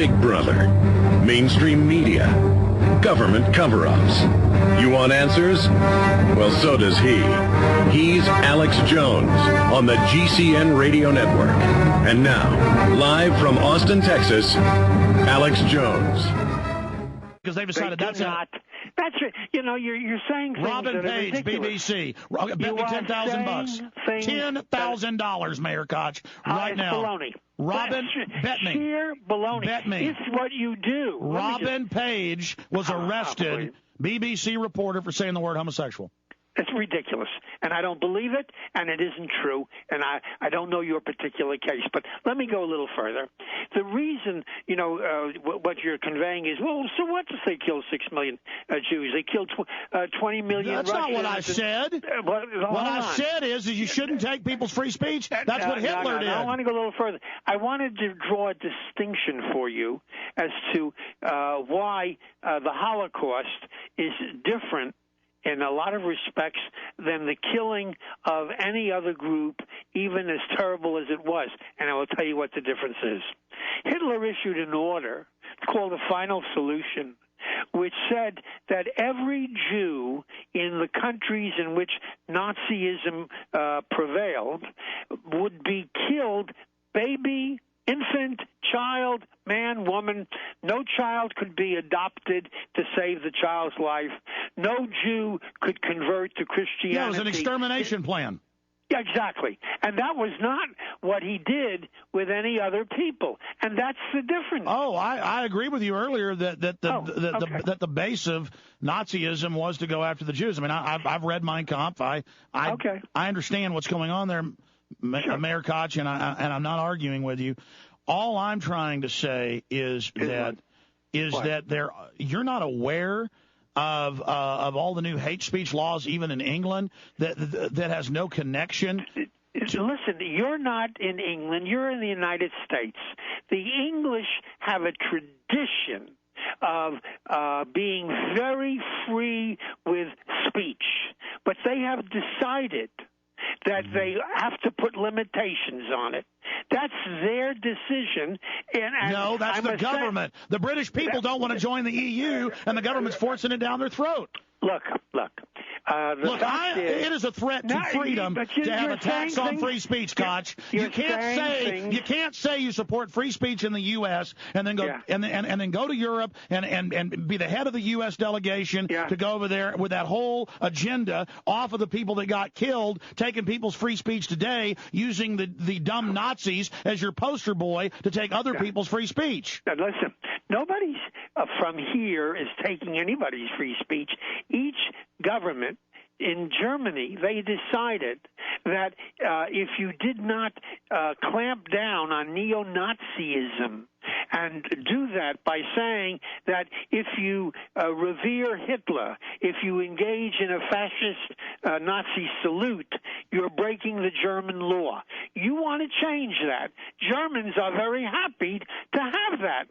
Big Brother, mainstream media, government cover-ups. You want answers? Well, so does he. He's Alex Jones on the GCN Radio Network. And now, live from Austin, Texas, Alex Jones. Because they've decided that's not. That's it. You know, you're saying things Robin that are Page, ridiculous. BBC. Bet me $10,000. $10,000, Mayor Koch, right now. Baloney. Robin, bet me. Sheer baloney. Bet me. It's what you do. Robin Page was arrested. BBC reporter for saying the word homosexual. It's ridiculous, and I don't believe it, and it isn't true, and I don't know your particular case. But let me go a little further. The reason, what you're conveying is, well, so what if they kill 6 million Jews? They killed 20 million That's Russians. not what I said. What I said is you shouldn't take people's free speech. That's what Hitler did. I want to go a little further. I wanted to draw a distinction for you as to why the Holocaust is different in a lot of respects than the killing of any other group, even as terrible as it was. And I will tell you what the difference is. Hitler issued an order called the Final Solution, which said that every Jew in the countries in which Nazism prevailed would be killed, baby, infant, child, man, woman. No child could be adopted to save the child's life. No Jew could convert to Christianity. Yeah, it was an extermination plan. Yeah, exactly. And that was not what he did with any other people. And that's the difference. Oh, I agree with you earlier that the base of Nazism was to go after the Jews. I mean, I've read Mein Kampf. I understand what's going on there, Sure. Mayor Koch, and I'm not arguing with you. All I'm trying to say is that you're not aware of all the new hate speech laws, even in England, that has no connection. Listen, you're not in England. You're in the United States. The English have a tradition of being very free with speech, but they have decided that they have to put limitations on it. That's their decision. And no, that's the government. The British people don't want to join the EU, and the government's forcing it down their throat. Look. It is a threat to freedom to have a tax on free speech, Koch. You can't say you support free speech in the U.S. and then go and then go to Europe and be the head of the U.S. delegation to go over there with that whole agenda off of the people that got killed, taking people's free speech today, using the dumb Nazis as your poster boy to take other people's free speech. Now, listen, nobody's from here is taking anybody's free speech. Each government in Germany, they decided that if you did not clamp down on neo-Nazism and do that by saying that if you revere Hitler, if you engage in a fascist Nazi salute, you're breaking the German law. You want to change that. Germans are very happy to have that.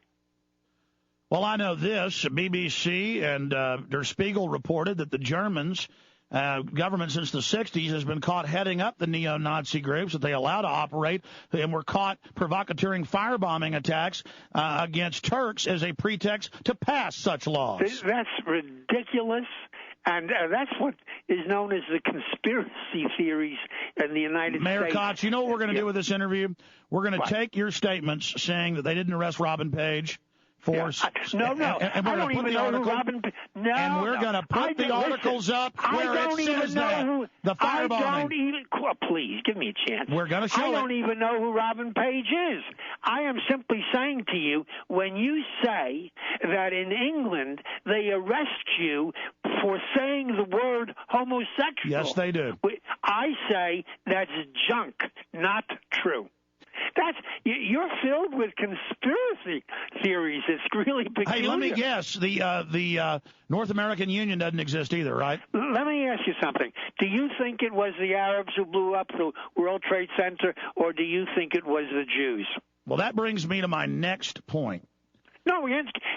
Well, I know this. BBC and Der Spiegel reported that the Germans government since the 60s has been caught heading up the neo-Nazi groups that they allow to operate and were caught provocateering firebombing attacks against Turks as a pretext to pass such laws. That's ridiculous. And that's what is known as the conspiracy theories in the United States. Mayor Koch, you know what we're going to do with this interview? We're going to take your statements saying that they didn't arrest Robin Page. No. And we're going to put the article. And we're going to put the articles up where it says that the firebombing. Please give me a chance. We're going to show it. I don't even know who Robin Page is. I am simply saying to you, when you say that in England they arrest you for saying the word homosexual. Yes, they do. I say that's junk, not true. You're filled with conspiracy theories. It's really peculiar. Hey, let me guess. The North American Union doesn't exist either, right? Let me ask you something. Do you think it was the Arabs who blew up the World Trade Center, or do you think it was the Jews? Well, that brings me to my next point. No,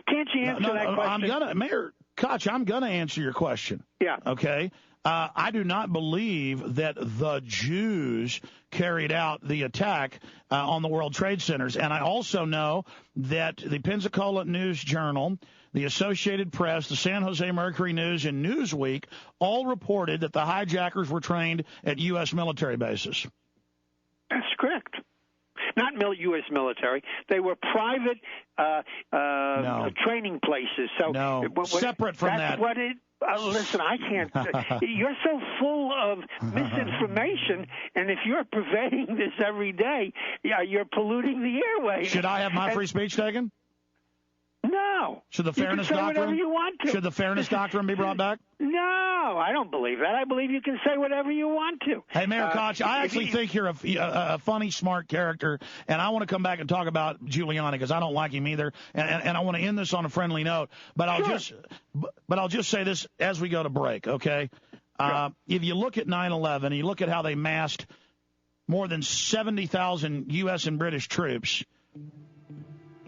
can't you answer that question? Mayor Koch, I'm going to answer your question. Yeah. Okay. I do not believe that the Jews carried out the attack on the World Trade Centers. And I also know that the Pensacola News Journal, the Associated Press, the San Jose Mercury News, and Newsweek all reported that the hijackers were trained at U.S. military bases. That's correct. Not U.S. military. They were private training places. So separate from that. That's what it. Listen, I can't. You're so full of misinformation, and if you're purveying this every day, you're polluting the airways. Should I have my free speech taken? No. Should the fairness doctrine? You want to. Should the fairness doctrine be brought back? No, I don't believe that. I believe you can say whatever you want to. Hey, Mayor Koch, I actually think you're a funny, smart character, and I want to come back and talk about Giuliani because I don't like him either, and I want to end this on a friendly note. But I'll just say this as we go to break, okay? If you look at 9/11, and you look at how they massed more than 70,000 U.S. and British troops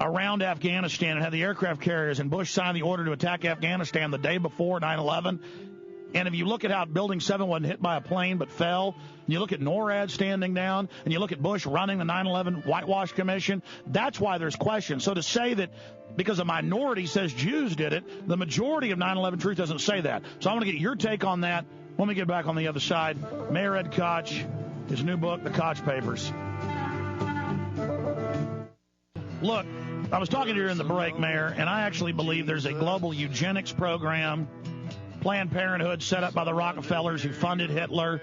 around Afghanistan and had the aircraft carriers, and Bush signed the order to attack Afghanistan the day before 9/11. And if you look at how Building 7 wasn't hit by a plane but fell, and you look at NORAD standing down, and you look at Bush running the 9/11 Whitewash Commission, that's why there's questions. So to say that because a minority says Jews did it, the majority of 9/11 truth doesn't say that. So I want to get your take on that when we get back on the other side. Mayor Ed Koch, his new book, The Koch Papers. Look, I was talking to you in the break, Mayor, and I actually believe there's a global eugenics program, Planned Parenthood, set up by the Rockefellers who funded Hitler.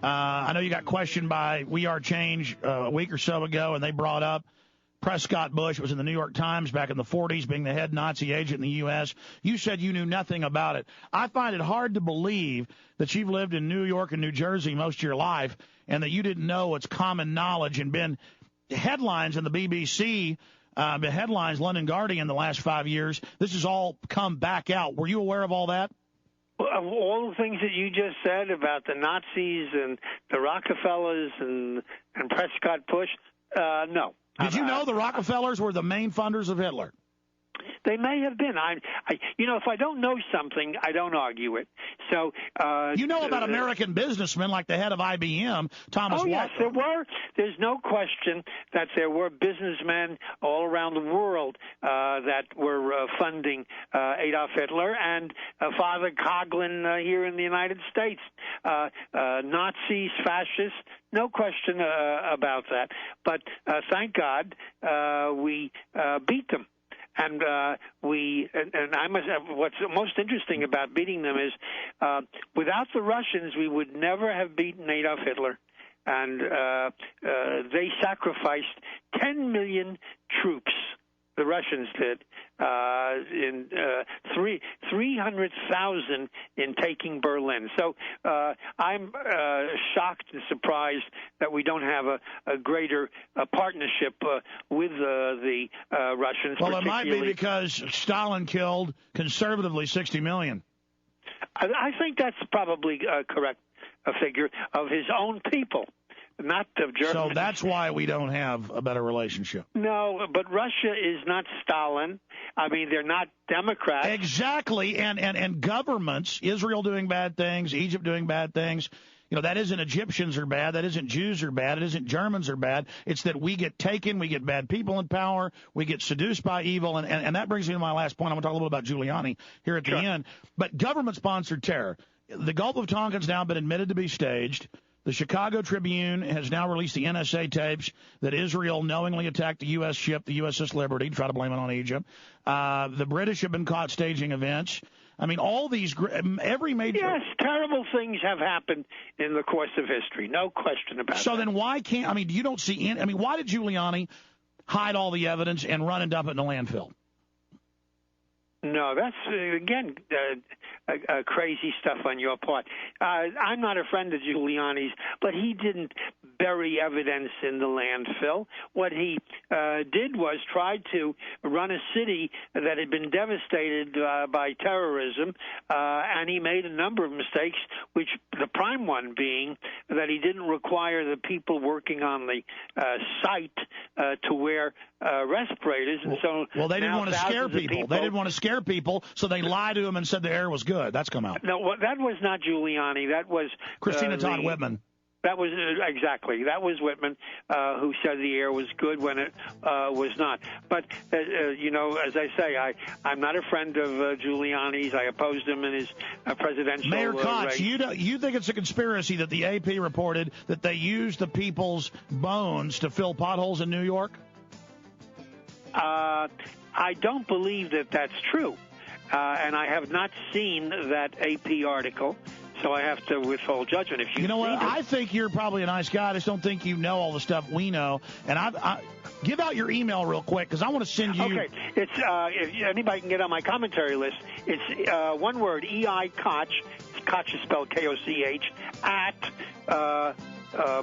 I know you got questioned by We Are Change a week or so ago, and they brought up Prescott Bush was in the New York Times back in the 40s being the head Nazi agent in the U.S. You said you knew nothing about it. I find it hard to believe that you've lived in New York and New Jersey most of your life and that you didn't know it's common knowledge and been headlines in the BBC, headlines, London Guardian, the last 5 years. This has all come back out. Were you aware of all that? Of all the things that you just said about the Nazis and the Rockefellers and Prescott Bush, no. Did you know the Rockefellers were the main funders of Hitler? They may have been. If I don't know something, I don't argue it. So you know about American businessmen like the head of IBM, Thomas. Oh yes, there were. There's no question that there were businessmen all around the world that were funding Adolf Hitler and Father Coughlin here in the United States. Nazis, fascists. No question about that. But thank God we beat them. And I must have, what's most interesting about beating them is without the Russians, we would never have beaten Adolf Hitler. And they sacrificed 10 million troops, the Russians did, in 300,000 in taking Berlin. So I'm shocked and surprised that we don't have a greater partnership with the Russians. Well, it might be because Stalin killed conservatively 60 million. I think that's probably correct, a figure of his own people. Not of Germany. So that's why we don't have a better relationship. No, but Russia is not Stalin. I mean, they're not Democrats. Exactly, and governments, Israel doing bad things, Egypt doing bad things. You know, that isn't Egyptians are bad, that isn't Jews are bad, it isn't Germans are bad. It's that we get taken, we get bad people in power, we get seduced by evil, and that brings me to my last point. I'm going to talk a little bit about Giuliani here at the end. But government-sponsored terror. The Gulf of Tonkin's now been admitted to be staged. The Chicago Tribune has now released the NSA tapes that Israel knowingly attacked the U.S. ship, the USS Liberty, to try to blame it on Egypt. The British have been caught staging events. I mean, all these, every major... Yes, terrible things have happened in the course of history. No question about that. So then why can't, I mean, you don't see, I mean, why did Giuliani hide all the evidence and run and dump it in a landfill? No, that's, again, crazy stuff on your part. I'm not a friend of Giuliani's, but he didn't bury evidence in the landfill. What he did was tried to run a city that had been devastated by terrorism, and he made a number of mistakes, which the prime one being that he didn't require the people working on the site to wear respirators, and so they didn't want to scare people. They didn't want to scare people, so they lied to him and said the air was good. That's come out. No, that was not Giuliani. That was Christina Todd Whitman. That was exactly. That was Whitman who said the air was good when it was not. But, as I say, I'm not a friend of Giuliani's. I opposed him in his presidential Mayor Koch, race. You think it's a conspiracy that the AP reported that they used the people's bones to fill potholes in New York? I don't believe that that's true. And I have not seen that AP article. So I have to withhold judgment. If you know what? I think you're probably a nice guy. I just don't think you know all the stuff we know. And I give out your email real quick because I want to send you. Okay, it's if anybody can get on my commentary list. It's one word, E.I. Koch. Koch is spelled K-O-C-H at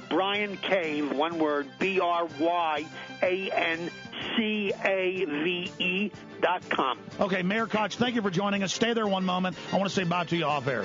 Brian Cave. One word, BRYANCAVE.com. Okay, Mayor Koch, thank you for joining us. Stay there one moment. I want to say bye to you off air.